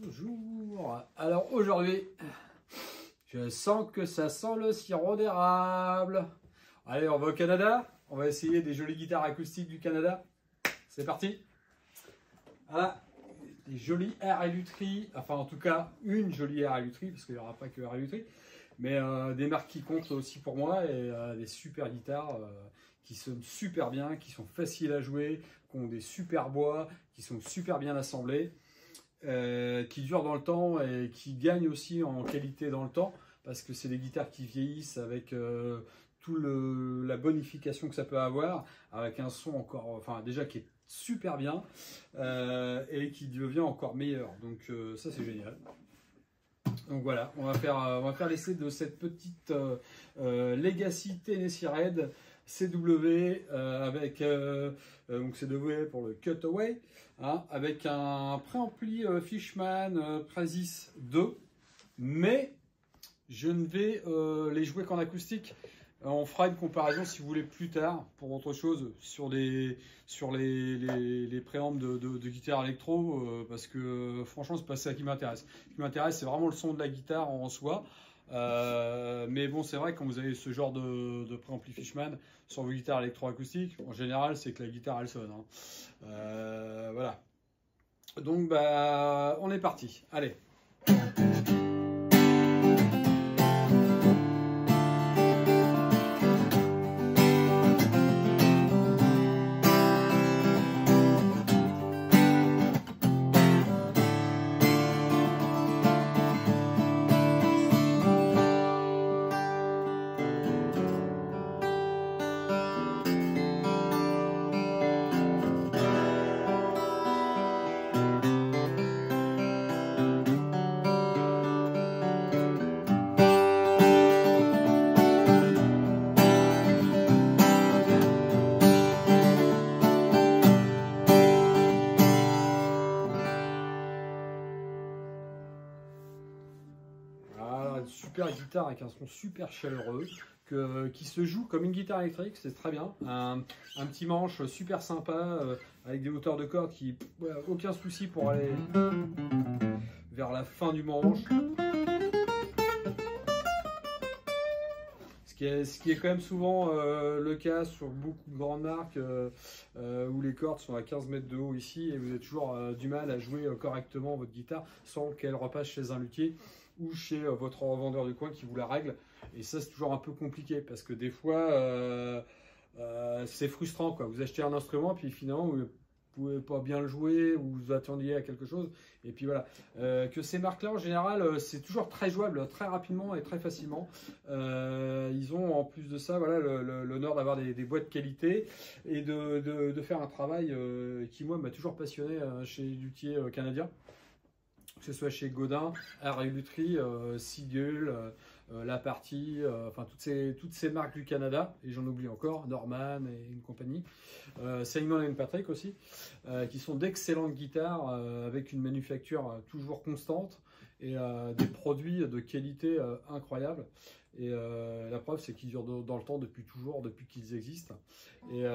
Bonjour. Alors aujourd'hui, je sens que ça sent le sirop d'érable. Allez, on va au Canada. On va essayer des jolies guitares acoustiques du Canada. C'est parti. Voilà, des jolies air et lutherie. Enfin, en tout cas, une jolie air et lutherie, parce qu'il n'y aura pas que air et lutherie. Mais des marques qui comptent aussi pour moi et des super guitares qui sonnent super bien, qui sont faciles à jouer, qui ont des super bois, qui sont super bien assemblés. Qui durent dans le temps et qui gagnent aussi en qualité dans le temps parce que c'est des guitares qui vieillissent avec la bonification que ça peut avoir, avec un son encore, enfin déjà qui est super bien et qui devient encore meilleur. Donc ça c'est génial. Donc voilà, on va faire l'essai de cette petite Legacy Tennessee Red CW avec donc CW pour le cutaway, hein, avec un préampli Fishman Prasys 2, mais je ne vais les jouer qu'en acoustique. On fera une comparaison si vous voulez plus tard pour autre chose sur les préampes de guitare électro parce que franchement c'est pas ça qui m'intéresse. Ce qui m'intéresse c'est vraiment le son de la guitare en soi. Mais bon, c'est vrai que quand vous avez ce genre de préampli Fishman sur vos guitares électroacoustiques, en général, c'est que la guitare elle sonne. Hein. Voilà. Donc, bah, on est parti. Allez. Super guitare avec un son super chaleureux qui se joue comme une guitare électrique, c'est très bien. Un petit manche super sympa avec des hauteurs de cordes qui aucun souci pour aller vers la fin du manche. Ce qui est quand même souvent le cas sur beaucoup de grandes marques où les cordes sont à 15 mètres de haut ici et vous avez toujours du mal à jouer correctement votre guitare sans qu'elle repasse chez un luthier ou chez votre revendeur du coin qui vous la règle. Et ça, c'est toujours un peu compliqué parce que des fois, c'est frustrant, quoi. Vous achetez un instrument, puis finalement, vous ne pouvez pas bien le jouer ou vous attendiez à quelque chose. Et puis voilà. Que ces marques-là, en général, c'est toujours très jouable, très rapidement et très facilement. Ils ont en plus de ça, voilà, l'honneur d'avoir des boîtes de qualité et de faire un travail qui, moi, m'a toujours passionné chez les luthiers canadiens. Que ce soit chez Godin, Art et Lutherie, Seagull, La Partie, enfin toutes ces marques du Canada, et j'en oublie encore, Norman et une compagnie, Simon & Patrick aussi, qui sont d'excellentes guitares avec une manufacture toujours constante et des produits de qualité incroyable. Et la preuve, c'est qu'ils durent dans le temps depuis toujours, depuis qu'ils existent, et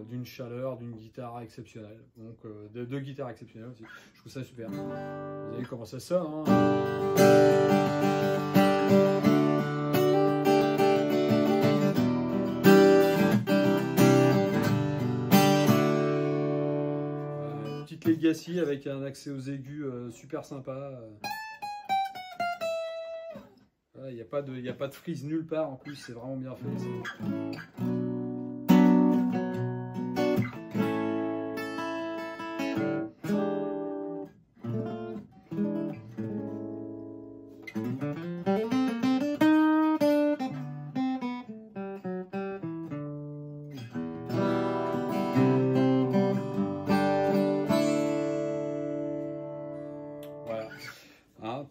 d'une chaleur, d'une guitare exceptionnelle. Donc deux guitares exceptionnelles aussi. Je trouve ça super. Vous avez vu comment ça sonne, hein. Petite Legacy avec un accès aux aigus super sympa. Il n'y a pas de frise nulle part en plus, c'est vraiment bien fait. Voilà. Hein,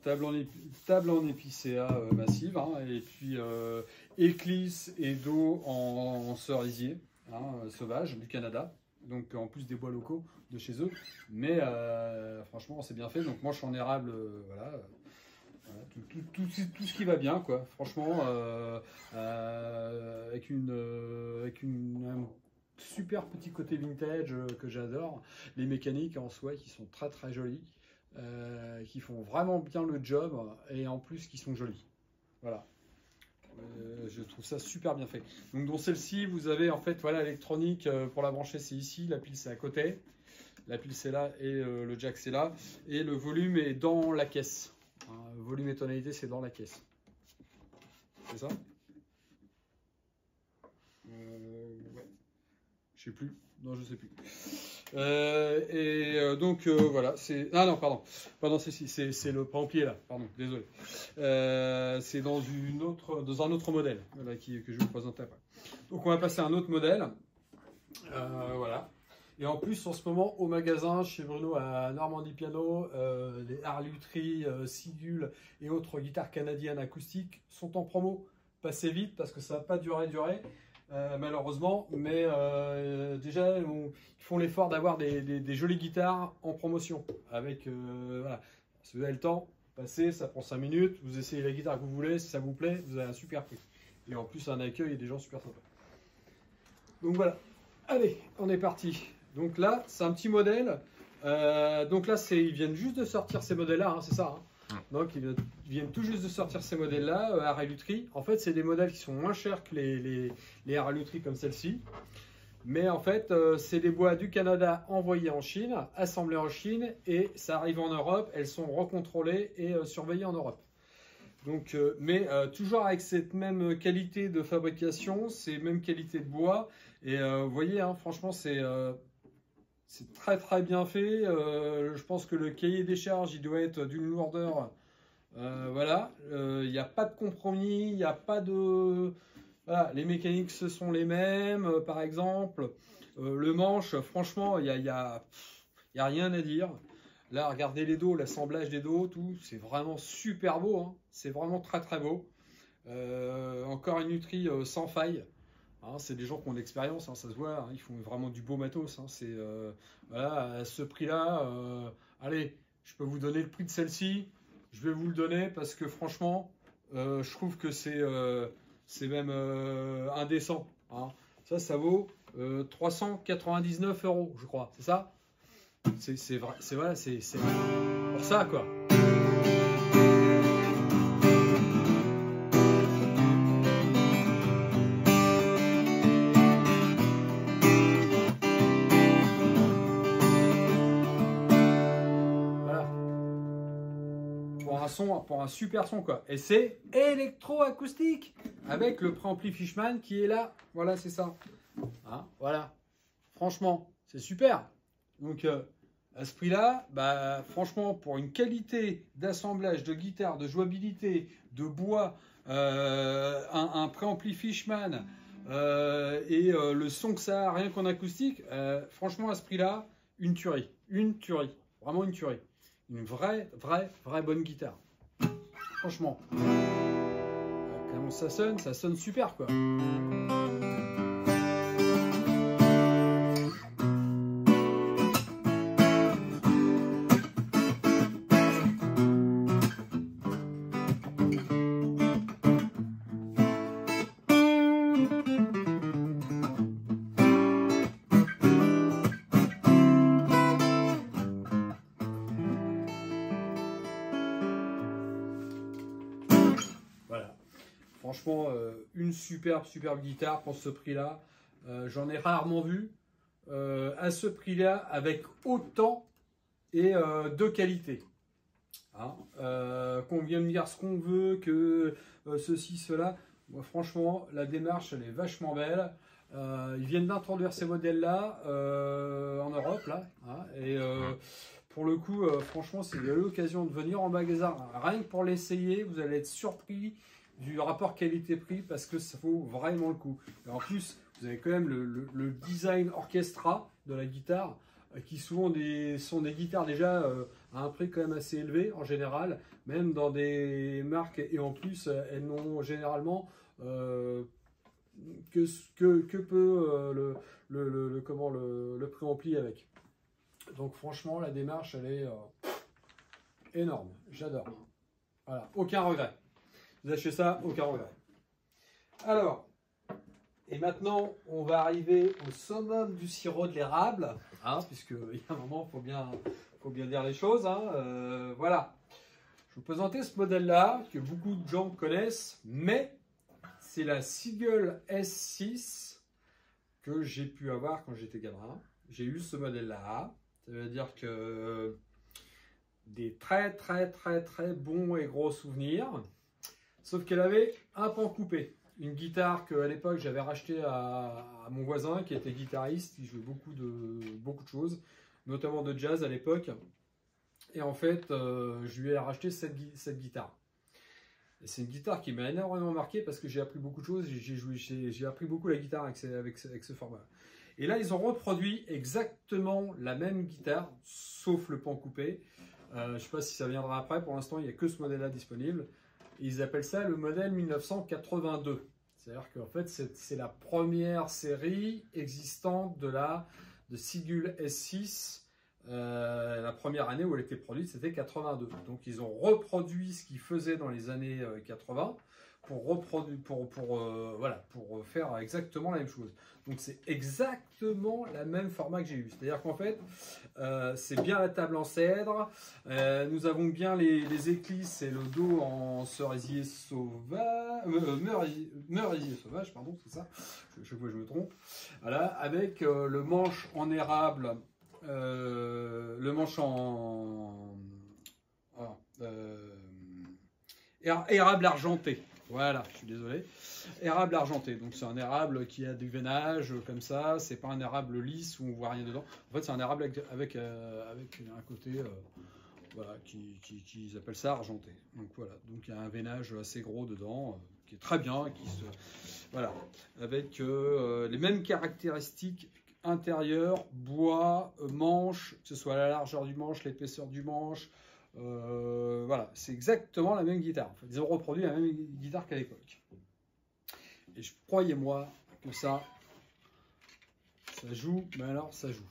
table en épicéa massive, hein, et puis éclisse et dos en cerisier sauvage du Canada, donc en plus des bois locaux de chez eux, mais franchement c'est bien fait. Donc manche en érable, voilà, tout ce qui va bien, quoi. Franchement, avec un super petit côté vintage que j'adore, les mécaniques en soi qui sont très très jolies. qui font vraiment bien le job et en plus qui sont jolis. Voilà. Je trouve ça super bien fait. Donc dans celle-ci, vous avez en fait voilà l'électronique pour la brancher, c'est ici, la pile c'est à côté, la pile c'est là et le jack c'est là et le volume est dans la caisse. Volume et tonalité c'est dans la caisse. C'est ça? Ouais. Je sais plus. Non, je sais plus. Donc voilà, c'est. Ah non, pardon, c'est le préampli là. Pardon, désolé. C'est dans un autre modèle voilà, que je vais vous présenter après. Donc on va passer à un autre modèle. Voilà. Et en plus, en ce moment, au magasin, chez Bruno à Normandie Piano, les Harley-Lutherie, Sigul et autres guitares canadiennes acoustiques sont en promo. Passez vite parce que ça va pas durer. Malheureusement, mais déjà ils font l'effort d'avoir des jolies guitares en promotion avec voilà. Si vous avez le temps, passez, ça prend 5 minutes, vous essayez la guitare que vous voulez, si ça vous plaît, vous avez un super prix et en plus un accueil et des gens super sympas. Donc voilà, allez, on est parti. Donc là, c'est un petit modèle. Donc là, ils viennent juste de sortir ces modèles-là, hein, c'est ça. Hein. Donc ils viennent tout juste de sortir ces modèles-là, Harley-Lutherie. En fait, c'est des modèles qui sont moins chers que les Harley-Lutherie comme celle-ci. Mais en fait, c'est des bois du Canada envoyés en Chine, assemblés en Chine, et ça arrive en Europe. Elles sont recontrôlées et surveillées en Europe. Donc, mais toujours avec cette même qualité de fabrication, ces mêmes qualités de bois. Et vous voyez, hein, franchement, c'est très très bien fait. Je pense que le cahier des charges, il doit être d'une lourdeur. Voilà, il n'y a pas de compromis, il n'y a pas de. Voilà, les mécaniques ce sont les mêmes, par exemple. Le manche, franchement, il y a rien à dire. Là, regardez les dos, l'assemblage des dos, tout, c'est vraiment super beau. Hein. C'est vraiment très très beau. Encore une lutherie sans faille. Hein, c'est des gens qui ont de l'expérience, hein, ça se voit, hein, ils font vraiment du beau matos. Hein, c'est voilà, à ce prix-là, allez, je peux vous donner le prix de celle-ci. Je vais vous le donner parce que franchement, je trouve que c'est même indécent. Hein. Ça vaut 399 €, je crois. C'est ça? C'est vrai, voilà, c'est pour ça quoi. Pour un super son quoi. Et c'est électro-acoustique avec le préampli Fishman qui est là. Voilà, c'est ça. Hein, voilà. Franchement, c'est super. Donc à ce prix-là, bah franchement, pour une qualité d'assemblage de guitare, de jouabilité, de bois, un préampli Fishman et le son que ça a rien qu'en acoustique, franchement à ce prix-là, une tuerie. Une tuerie. Vraiment une tuerie. Une vraie bonne guitare. Franchement. Comment ça sonne super quoi. Franchement, une superbe guitare pour ce prix-là. J'en ai rarement vu à ce prix-là avec autant et de qualité. Hein, qu'on vienne me dire ce qu'on veut, que ceci, cela. Moi, franchement, la démarche, elle est vachement belle. Ils viennent d'introduire ces modèles-là en Europe, là. Hein, et pour le coup, franchement, si vous avez l'occasion de venir en magasin, rien que pour l'essayer, vous allez être surpris du rapport qualité-prix parce que ça vaut vraiment le coup. Et en plus, vous avez quand même le design orchestra de la guitare qui souvent sont des guitares déjà à un prix quand même assez élevé en général, même dans des marques et en plus elles n'ont généralement que peu le préampli avec. Donc franchement la démarche elle est énorme, j'adore. Voilà, aucun regret. Vous achetez ça, aucun regret. Alors, et maintenant, on va arriver au summum du sirop de l'érable, hein, puisqu'il y a un moment, il faut bien faut bien dire les choses. Hein. Voilà. Je vous présentais ce modèle-là, que beaucoup de gens connaissent, mais c'est la Seagull S6 que j'ai pu avoir quand j'étais gamin. J'ai eu ce modèle-là. Ça veut dire que des très bons et gros souvenirs. Sauf qu'elle avait un pan coupé. Une guitare qu'à l'époque j'avais racheté à mon voisin qui était guitariste, qui jouait beaucoup de choses, notamment de jazz à l'époque. Et en fait, je lui ai racheté cette guitare. C'est une guitare qui m'a énormément marqué parce que j'ai appris beaucoup de choses. J'ai appris beaucoup la guitare avec ce format. Et là, ils ont reproduit exactement la même guitare, sauf le pan coupé. Je ne sais pas si ça viendra après. Pour l'instant, il n'y a que ce modèle-là disponible. Ils appellent ça le modèle 1982. C'est-à-dire qu'en fait, c'est la première série existante de Seagull S6. La première année où elle était produite, c'était 82. Donc, ils ont reproduit ce qu'ils faisaient dans les années 80 pour faire exactement la même chose. Donc, c'est exactement la même format que j'ai eu. C'est-à-dire qu'en fait, c'est bien la table en cèdre. Nous avons bien les éclisses et le dos en cerisier sauvage, merisier sauvage, pardon, c'est ça. Chaque fois je me trompe. Voilà, avec le manche en érable, le manche érable argenté. Voilà, je suis désolé. Érable argenté. Donc c'est un érable qui a du veinage comme ça. C'est pas un érable lisse où on voit rien dedans. En fait, c'est un érable avec un côté, voilà, qu'ils appellent ça argenté. Donc voilà. Donc il y a un veinage assez gros dedans, qui est très bien, voilà, avec les mêmes caractéristiques intérieures, bois, manche, que ce soit la largeur du manche, l'épaisseur du manche. Voilà, c'est exactement la même guitare. Ils ont reproduit la même guitare qu'à l'époque. Et croyez-moi que ça joue, mais alors ça joue.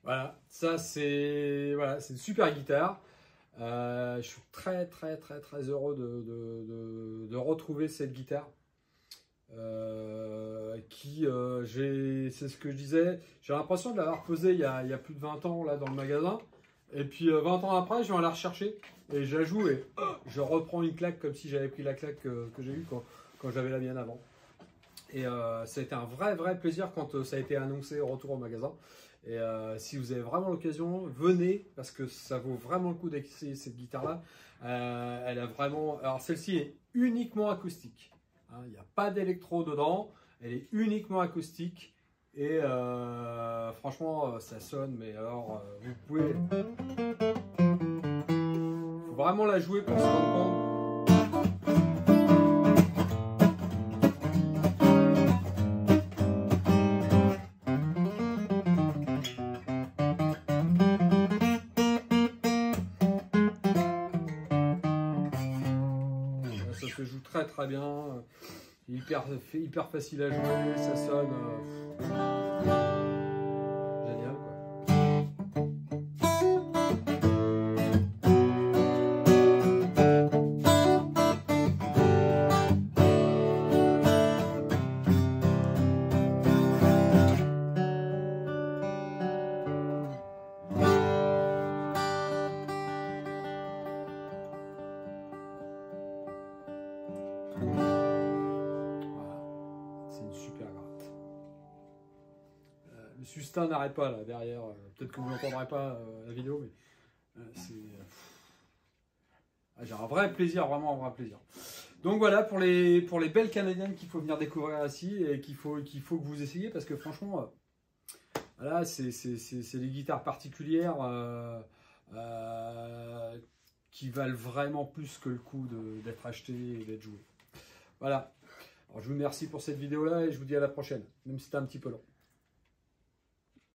Voilà, ça c'est une super guitare. Je suis très heureux de retrouver cette guitare. C'est ce que je disais, j'ai l'impression de l'avoir posée il y a plus de 20 ans là dans le magasin. Et puis 20 ans après, je vais la rechercher et je la joue et je reprends une claque comme si j'avais pris la claque que j'ai eue quand j'avais la mienne avant. Et ça a été un vrai plaisir quand ça a été annoncé au retour au magasin. Et si vous avez vraiment l'occasion, venez parce que ça vaut vraiment le coup d'essayer cette guitare-là. Elle a vraiment. Alors celle-ci est uniquement acoustique. Hein, il n'y a pas d'électro dedans. Elle est uniquement acoustique. Et franchement, ça sonne. Mais alors, vous pouvez. Il faut vraiment la jouer pour se rendre compte. Ça se joue très bien, hyper facile à jouer, ça sonne. Génial, quoi. C'est une super gratte. Le sustain n'arrête pas là derrière. Peut-être que vous n'entendrez pas la vidéo, mais c'est. J'ai un vrai plaisir, vraiment un vrai plaisir. Donc voilà pour les belles canadiennes qu'il faut venir découvrir ici et qu'il faut que vous essayiez parce que franchement, voilà, c'est des guitares particulières qui valent vraiment plus que le coup d'être achetées et d'être jouées. Voilà. Alors, je vous remercie pour cette vidéo-là et je vous dis à la prochaine, même si c'était un petit peu long.